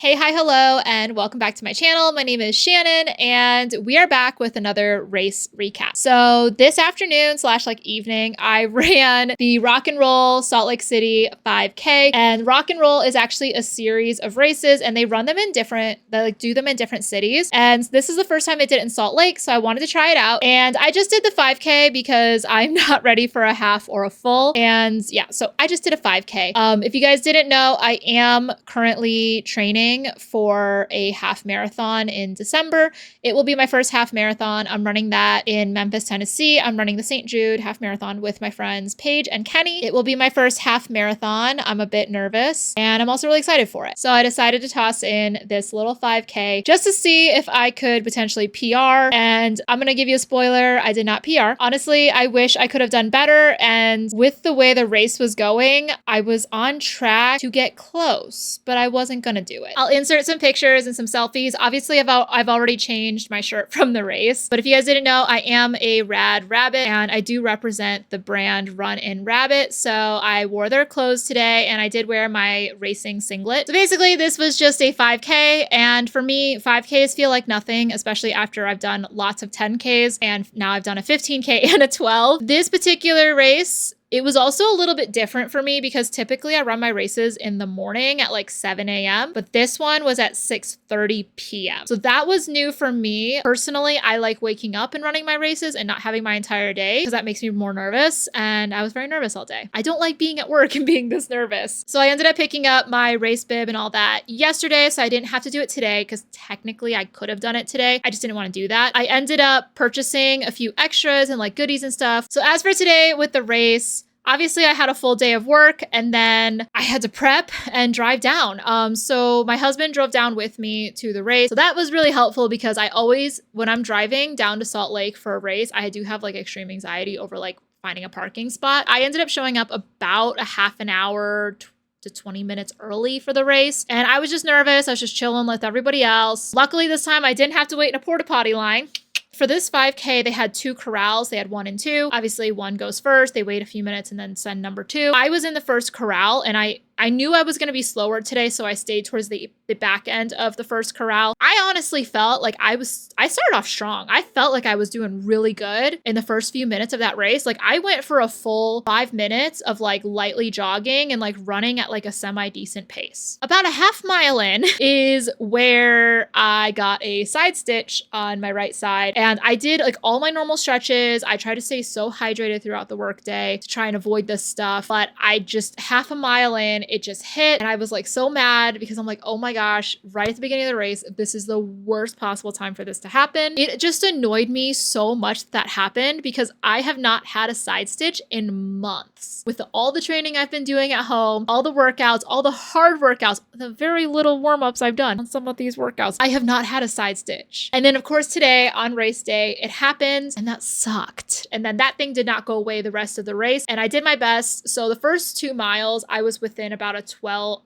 Hey, hi, hello, and welcome back to my channel. My name is Shannon, and we are back with another race recap. So this afternoon / evening, I ran the Rock N Roll Salt Lake City 5K, and Rock N Roll is actually a series of races, and they run them in do them in different cities. And this is the first time I did it in Salt Lake, so I wanted to try it out. And I just did the 5K because I'm not ready for a half or a full. And yeah, so I just did a 5K. If you guys didn't know, I am currently training for a half marathon in December. It will be my first half marathon. I'm running that in Memphis, Tennessee. I'm running the St. Jude half marathon with my friends Paige and Kenny. It will be my first half marathon. I'm a bit nervous and I'm also really excited for it. So I decided to toss in this little 5K just to see if I could potentially PR. And I'm going to give you a spoiler. I did not PR. Honestly, I wish I could have done better. And with the way the race was going, I was on track to get close, but I wasn't going to do it. I'll insert some pictures and some selfies. Obviously, I've already changed my shirt from the race, but if you guys didn't know, I am a Rad Rabbit and I do represent the brand Run N Rabbit. So I wore their clothes today and I did wear my racing singlet. So basically this was just a 5K, and for me, 5Ks feel like nothing, especially after I've done lots of 10Ks and now I've done a 15K and a 12. This particular race, it was also a little bit different for me because typically I run my races in the morning at like 7 a.m. But this one was at 6:30 p.m. So that was new for me. Personally, I like waking up and running my races and not having my entire day because that makes me more nervous. And I was very nervous all day. I don't like being at work and being this nervous. So I ended up picking up my race bib and all that yesterday. So I didn't have to do it today because technically I could have done it today. I just didn't want to do that. I ended up purchasing a few extras and like goodies and stuff. So as for today with the race, obviously, I had a full day of work and then I had to prep and drive down. So my husband drove down with me to the race. So that was really helpful because I always, when I'm driving down to Salt Lake for a race, I do have like extreme anxiety over like finding a parking spot. I ended up showing up about a half an hour to 20 minutes early for the race. And I was just nervous. I was just chilling with everybody else. Luckily this time I didn't have to wait in a porta potty line. For this 5K, they had two corrals. They had 1 and 2. Obviously, one goes first. They wait a few minutes and then send number 2. I was in the first corral and I knew I was going to be slower today, so I stayed towards the back end of the first corral. I honestly felt like I started off strong. I felt like I was doing really good in the first few minutes of that race. Like I went for a full 5 minutes of like lightly jogging and like running at like a semi-decent pace. About a half mile in is where I got a side stitch on my right side. And I did like all my normal stretches. I tried to stay so hydrated throughout the workday to try and avoid this stuff. But I just half a mile in, it just hit. And I was like so mad because I'm like, oh my gosh, right at the beginning of the race, this is the worst possible time for this to happen. It just annoyed me so much that happened because I have not had a side stitch in months. With all the training I've been doing at home, all the workouts, all the hard workouts, the very little warm-ups I've done on some of these workouts, I have not had a side stitch. And then of course today on race day, it happened and that sucked. And then that thing did not go away the rest of the race. And I did my best. So the first 2 miles, I was within about a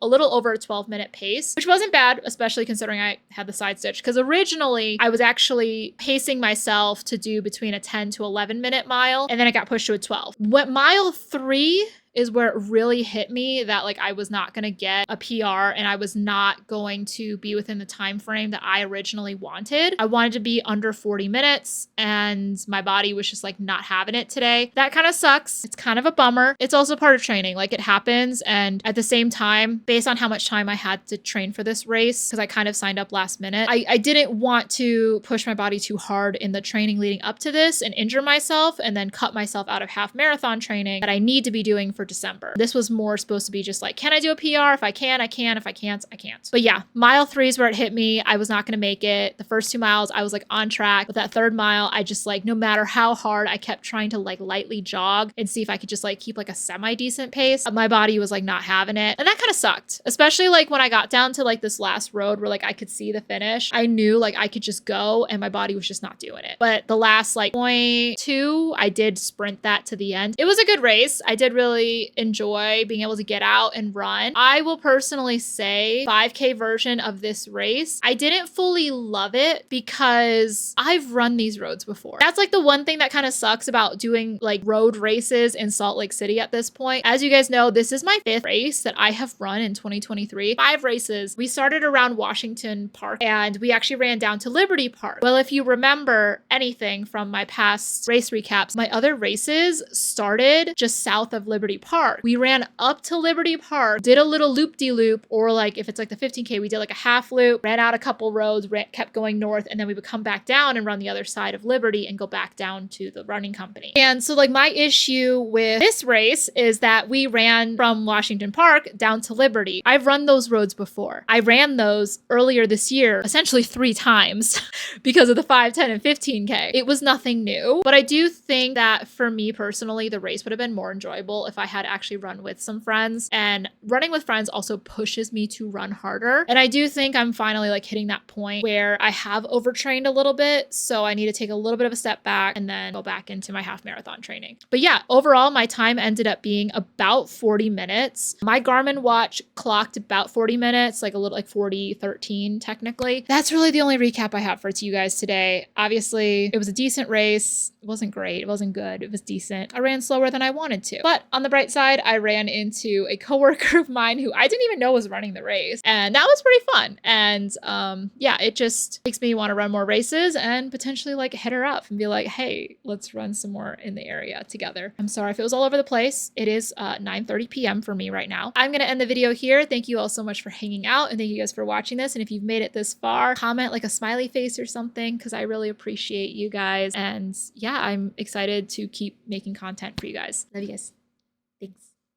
little over a 12-minute pace, which wasn't bad, especially considering I had the side stitch. Because originally I was actually pacing myself to do between a 10 to 11 minute mile. And then it got pushed to a 12. What mile 3 is where it really hit me that like I was not going to get a PR and I was not going to be within the time frame that I originally wanted. I wanted to be under 40 minutes and my body was just like not having it today. That kind of sucks. It's kind of a bummer. It's also part of training. Like it happens. And at the same time, based on how much time I had to train for this race, because I kind of signed up last minute, I didn't want to push my body too hard in the training leading up to this and injure myself and then cut myself out of half marathon training that I need to be doing for December. This was more supposed to be just like, can I do a PR? If I can, I can. If I can't, I can't. But yeah, mile 3 is where it hit me. I was not going to make it. The first 2 miles, I was like on track. But that 3rd mile, I just like, no matter how hard I kept trying to like lightly jog and see if I could just like keep like a semi-decent pace, my body was like not having it. And that kind of sucked, especially like when I got down to like this last road where like I could see the finish. I knew like I could just go and my body was just not doing it. But the last like 0.2, I did sprint that to the end. It was a good race. I did really really enjoy being able to get out and run. I will personally say 5K version of this race, I didn't fully love it because I've run these roads before. That's like the one thing that kind of sucks about doing like road races in Salt Lake City at this point. As you guys know, this is my 5th race that I have run in 2023. 5 races. We started around Washington Park and we actually ran down to Liberty Park. Well, if you remember anything from my past race recaps, my other races started just south of Liberty Park. We ran up to Liberty Park, did a little loop-de-loop, or like if it's like the 15K, we did like a half loop, ran out a couple roads, kept going north, and then we would come back down and run the other side of Liberty and go back down to the running company. And so like my issue with this race is that we ran from Washington Park down to Liberty. I've run those roads before. I ran those earlier this year, essentially 3 times because of the 5, 10, and 15K. It was nothing new, but I do think that for me personally, the race would have been more enjoyable if I had actually run with some friends, and running with friends also pushes me to run harder. And I do think I'm finally like hitting that point where I have overtrained a little bit. So I need to take a little bit of a step back and then go back into my half marathon training. But yeah, overall, my time ended up being about 40 minutes. My Garmin watch clocked about 40 minutes, like a little like 40:13 technically. That's really the only recap I have for you guys today. Obviously, it was a decent race. It wasn't great. It wasn't good. It was decent. I ran slower than I wanted to. But on the bright side, I ran into a coworker of mine who I didn't even know was running the race. And that was pretty fun. And yeah, it just makes me want to run more races and potentially like hit her up and be like, hey, let's run some more in the area together. I'm sorry if it was all over the place. It is 9:30 p.m. for me right now. I'm going to end the video here. Thank you all so much for hanging out, and thank you guys for watching this. And if you've made it this far, comment like a smiley face or something, because I really appreciate you guys. And yeah, I'm excited to keep making content for you guys. Love you guys. Thanks.